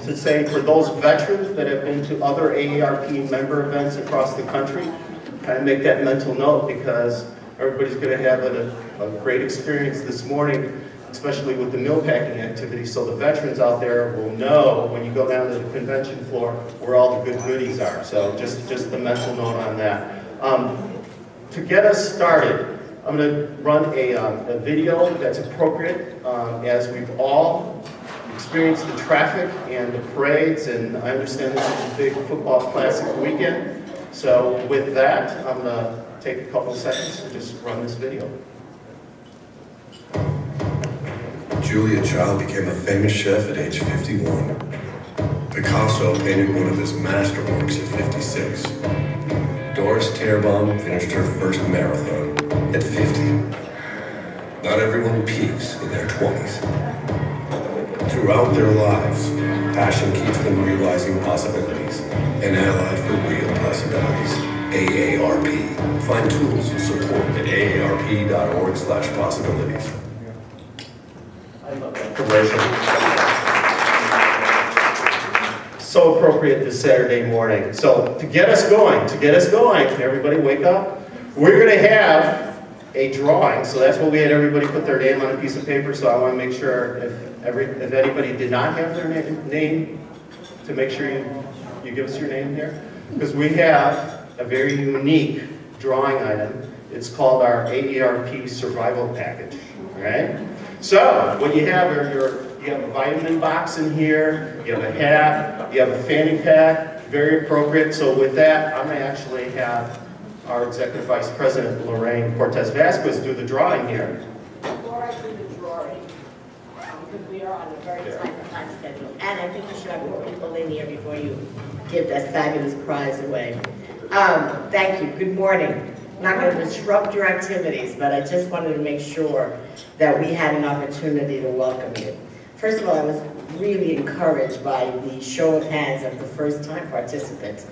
to say for those veterans that have been to other AARP member events across the country, kind of make that mental note because everybody's going to have a great experience this morning, especially with the meal packing activity, so the veterans out there will know when you go down to the convention floor where all the good goodies are. So just the mental note on that. To get us started, I'm going to run a video that's appropriate as we've all experienced the traffic and the parades, and I understand this is a big football classic weekend. So with that, I'm going to take a couple seconds to just run this video. Julia Child became a famous chef at age 51. Picasso painted one of his masterworks at 56. Doris Terbaum finished her first marathon at 50. Not everyone peaks in their 20s. Throughout their lives, passion keeps them realizing possibilities. An ally for real possibilities. AARP. Find tools and support at aarp.org/possibilities. Commercial. So appropriate this Saturday morning. So to get us going, everybody wake up. We're going to have a drawing. So that's what we had everybody put their name on a piece of paper. So I want to make sure if anybody did not have their name, to make sure you give us your name here. Because we have a very unique drawing item. It's called our AARP Survival Package. All right? So what you have are you have a vitamin box in here, you have a hat, you have a fanny pack, very appropriate. So with that, I'm going to actually have our Executive Vice President, Lorraine Cortez Vasquez, do the drawing here. Before I do the drawing, because we are on a very tight time schedule, and I think you should have more people in here before you give that fabulous prize away. Thank you. Good morning. I'm not going to disrupt your activities, but I just wanted to make sure that we had an opportunity to welcome you. First of all, I was really encouraged by the show of hands of the first-time participants.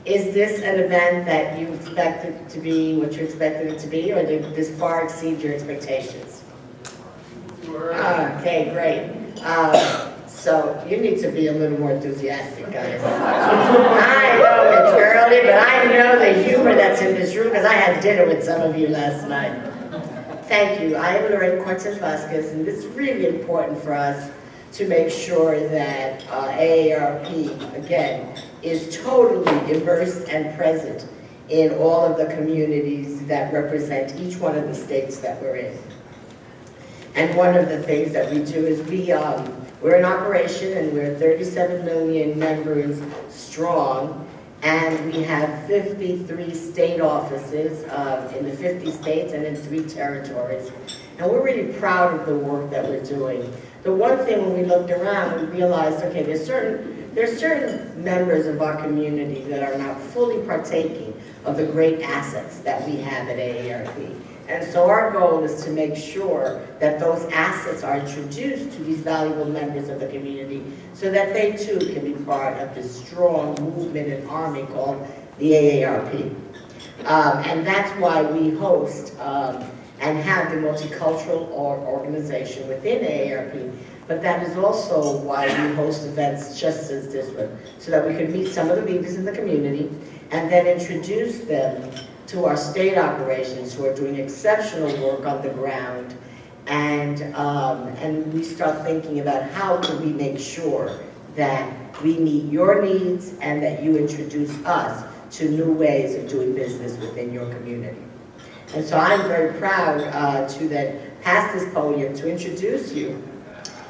Is this an event that you expected to be what you expected it to be, or did this far exceed your expectations? Okay, great. So you need to be a little more enthusiastic, guys. I know it's early, but I know the humor that's in this room because I had dinner with some of you last night. Thank you. I am Lorraine Cortez Vasquez, and this is really important for us to make sure that AARP, again, is totally immersed and present in all of the communities that represent each one of the states that we're in. And one of the things that we do is we're in operation, and we're 37 million members strong, and we have 53 state offices in the 50 states and in 3 territories. And we're really proud of the work that we're doing. The one thing when we looked around, we realized, okay, there's certain members of our community that are not fully partaking of the great assets that we have at AARP. And so our goal is to make sure that those assets are introduced to these valuable members of the community so that they too can be part of this strong movement and army called the AARP. And that's why we host and have the multicultural organization within AARP, but that is also why we host events just as this one, so that we can meet some of the leaders in the community and then introduce them to our state operations who are doing exceptional work on the ground, and we start thinking about how do we make sure that we meet your needs and that you introduce us to new ways of doing business within your community. And so I'm very proud to then pass this podium to introduce you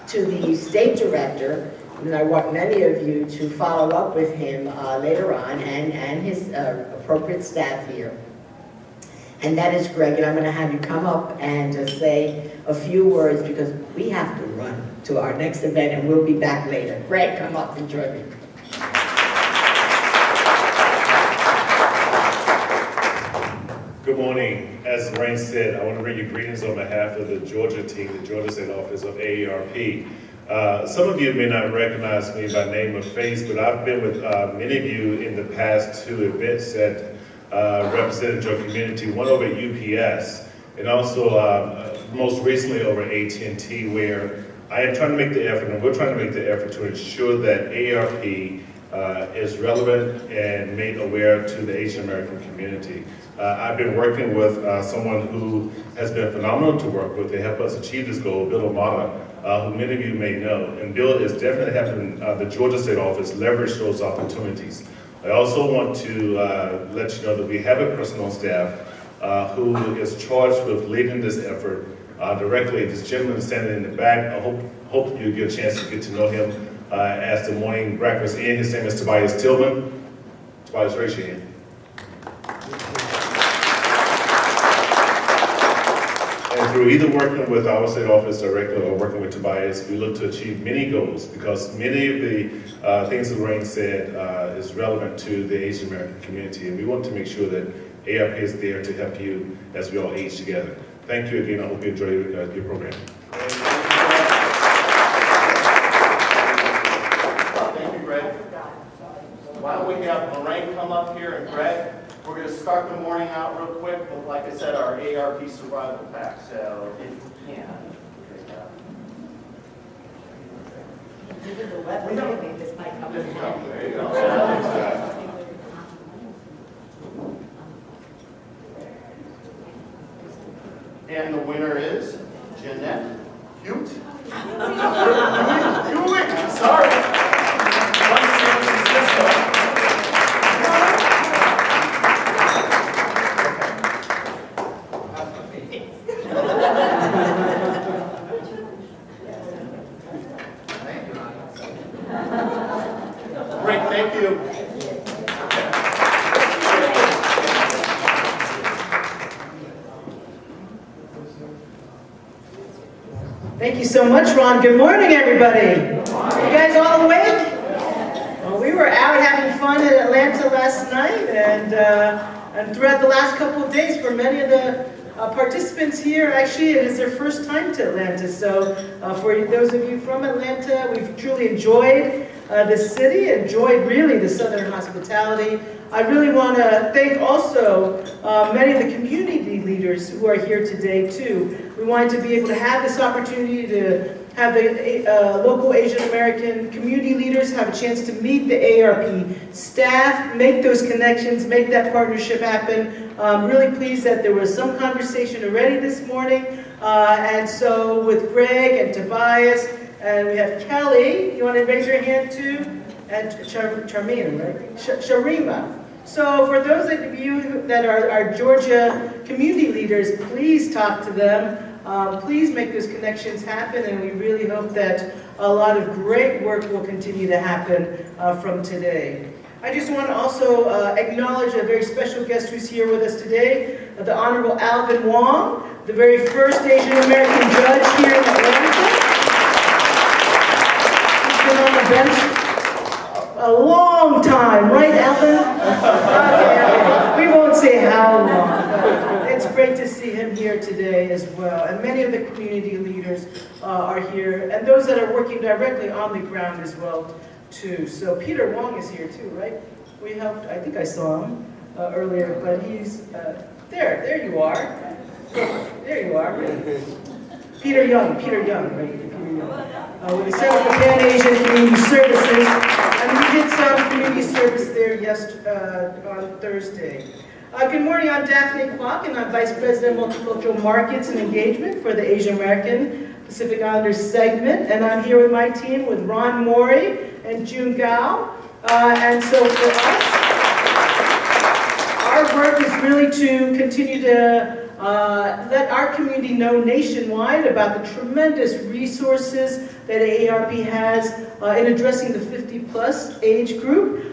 to the state director, and I want many of you to follow up with him later on and his appropriate staff here. And that is Greg, and I'm going to have you come up and say a few words because we have to run to our next event and we'll be back later. Greg, come up and join me. Good morning. As Lorraine said, I want to bring you greetings on behalf of the Georgia team, the Georgia State Office of AARP. Some of you may not recognize me by name or face, but I've been with many of you in the past 2 events that represented your community, one over at UPS, and also most recently over at AT&T, where I am trying to make the effort, and we're trying to make the effort to ensure that AARP is relevant and made aware to the Asian American community. I've been working with someone who has been phenomenal to work with to help us achieve this goal, Bill Amata, who many of you may know. And Bill is definitely helping the Georgia State Office leverage those opportunities. I also want to let you know that we have a person on staff who is charged with leading this effort directly. This gentleman standing in the back, I hope you get a chance to get to know him as the morning breakfast in. His name is Tobias Tillman. Tobias, raise your hand. And through either working with our state office directly or working with Tobias, we look to achieve many goals because many of the things that Lorraine said is relevant to the Asian American community, and we want to make sure that ARP is there to help you as we all age together. Thank you again. I hope you enjoy your program. Thank you, Greg. Why don't we have Lorraine come up here and Greg? We're going to start the morning out real quick with, like I said, our ARP survival pack. So if you can. This might come in. There you go. And the winner is Jeanette Hute. Hewitt, sorry. From San Francisco. Great, thank you. Thank you so much, Ron. Good morning, everybody. You guys all awake? Well, we were out having fun in Atlanta last night, and throughout the last couple of days, for many of the participants here, actually, it is their first time to Atlanta. So, for those of you from Atlanta, we've truly enjoyed the city, enjoyed really the Southern hospitality. I really want to thank also many of the community leaders who are here today too. We wanted to be able to have this opportunity to have the local Asian American community leaders have a chance to meet the ARP staff, make those connections, make that partnership happen. I'm really pleased that there was some conversation already this morning. And so with Greg and Tobias, and we have Kelly, you want to raise your hand too? And Charmina, right? Sharima. So for those of you that are Georgia community leaders, please talk to them. Please make those connections happen, and we really hope that a lot of great work will continue to happen from today. I just want to also acknowledge a very special guest who's here with us today, the Honorable Alvin Wong, the very first Asian American judge here in Atlanta. He's been on the bench a long time, right, Alvin? Okay. We won't say how long. It's great to see him here today as well. And many of the community leaders are here, and those that are working directly on the ground as well, too. So Peter Wong is here too, right? We helped, I think I saw him earlier, but he's, there you are. There you are. Peter Young, right? Peter Young. With the Center for Pan-Asian Community Services, and we did some community service there on Thursday. Good morning, I'm Daphne Kwok, and I'm Vice President of Multicultural Markets and Engagement for the Asian American Pacific Islanders segment, and I'm here with my team with Ron Morey and June Gao. And so for us, our work is really to continue to let our community know nationwide about the tremendous resources that AARP has in addressing the 50-plus age group.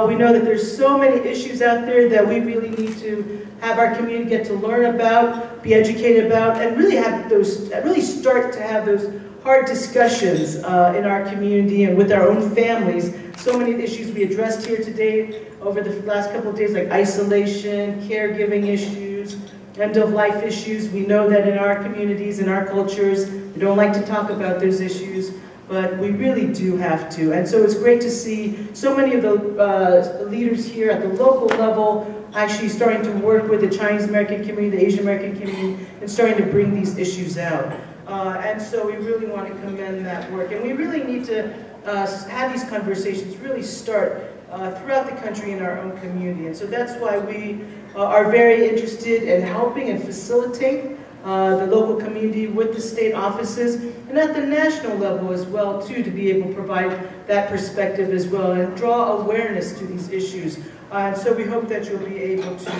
We know that there's so many issues out there that we really need to have our community get to learn about, be educated about, and really start to have those hard discussions in our community and with our own families. So many issues we addressed here today over the last couple of days, like isolation, caregiving issues, end-of-life issues. We know that in our communities, in our cultures, we don't like to talk about those issues, but we really do have to. And so it's great to see so many of the leaders here at the local level actually starting to work with the Chinese American community, the Asian American community, and starting to bring these issues out. And so we really want to commend that work. And we really need to have these conversations really start throughout the country in our own community. And so that's why we are very interested in helping and facilitate the local community with the state offices, and at the national level as well, too, to be able to provide that perspective as well and draw awareness to these issues. And so we hope that you'll be able to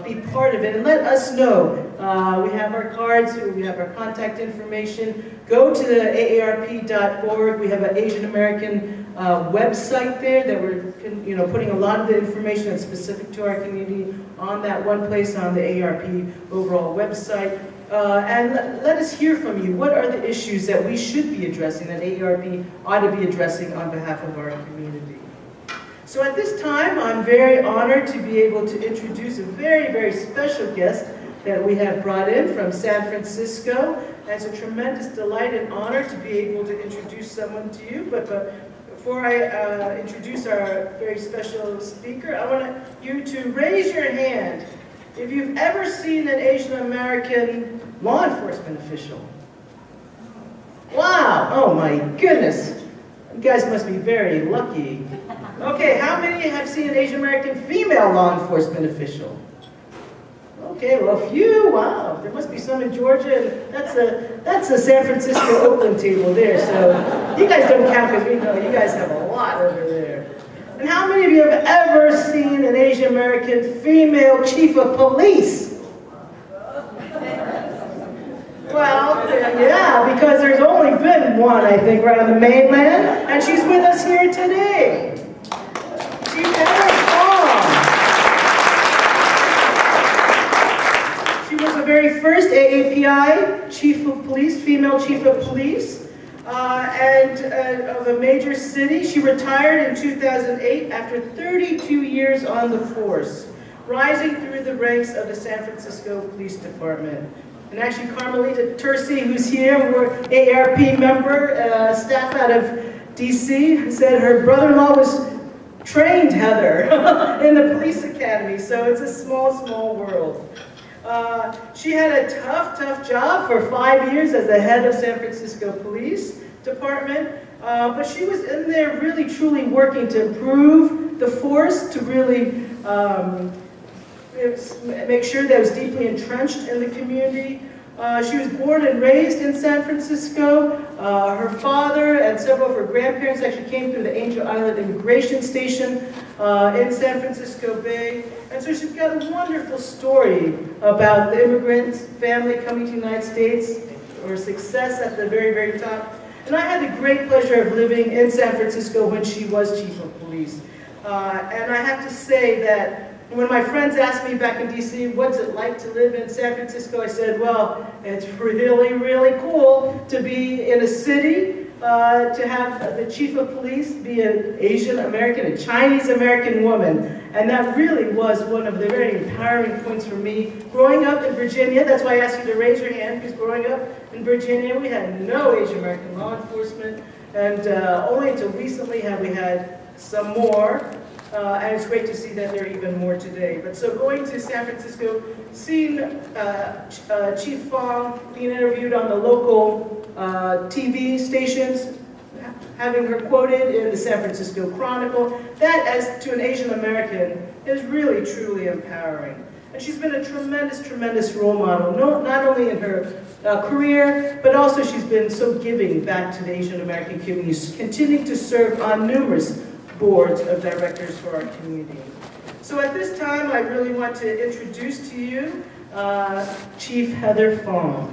be part of it and let us know. We have our cards, we have our contact information. Go to the aarp.org. We have an Asian American website there that we're putting a lot of the information that's specific to our community on that one place on the AARP overall website. And let us hear from you. What are the issues that we should be addressing, that AARP ought to be addressing on behalf of our community? So at this time, I'm very honored to be able to introduce a very, very special guest that we have brought in from San Francisco. And it's a tremendous delight and honor to be able to introduce someone to you. But before I introduce our very special speaker, I want you to raise your hand if you've ever seen an Asian American law enforcement official. Wow, oh my goodness. You guys must be very lucky. Okay, how many have seen an Asian American female law enforcement official? Okay, well, a few. Wow, there must be some in Georgia. That's a San Francisco Oakland table there. So you guys don't count because we know you guys have a lot over there. And how many of you have ever seen an Asian American female chief of police? Well, yeah, because there's only been one, I think, right on the mainland, and she's with us here today. Chief Heather Fong. She was the very first AAPI chief of police, female chief of police, and of a major city. She retired in 2008 after 32 years on the force, rising through the ranks of the San Francisco Police Department. And actually, Carmelita Terci, who's here, we're AARP member, staff out of DC, said her brother-in-law was trained Heather in the police academy, so it's a small, small world. She had a tough, tough job for 5 years as the head of San Francisco Police Department, but she was in there really, truly working to improve the force, to really make sure that it was deeply entrenched in the community. She was born and raised in San Francisco. Her father and several of her grandparents actually came through the Angel Island Immigration Station in San Francisco Bay. And so she's got a wonderful story about the immigrant family coming to the United States, or success at the very, very top. And I had the great pleasure of living in San Francisco when she was chief of police. And I have to say that when my friends asked me back in DC, what's it like to live in San Francisco, I said, well, it's really, really cool to be in a city, to have the chief of police be an Asian American, a Chinese American woman. And that really was one of the very empowering points for me. Growing up in Virginia, that's why I asked you to raise your hand, because growing up in Virginia, we had no Asian American law enforcement, and only until recently have we had some more. And it's great to see that there are even more today. But so going to San Francisco, seeing Chief Fong being interviewed on the local TV stations, having her quoted in the San Francisco Chronicle, that as to an Asian American is really, truly empowering. And she's been a tremendous, tremendous role model, not only in her career, but also she's been so giving back to the Asian American community, continuing to serve on numerous boards of directors for our community. So at this time, I really want to introduce to you Chief Heather Fong.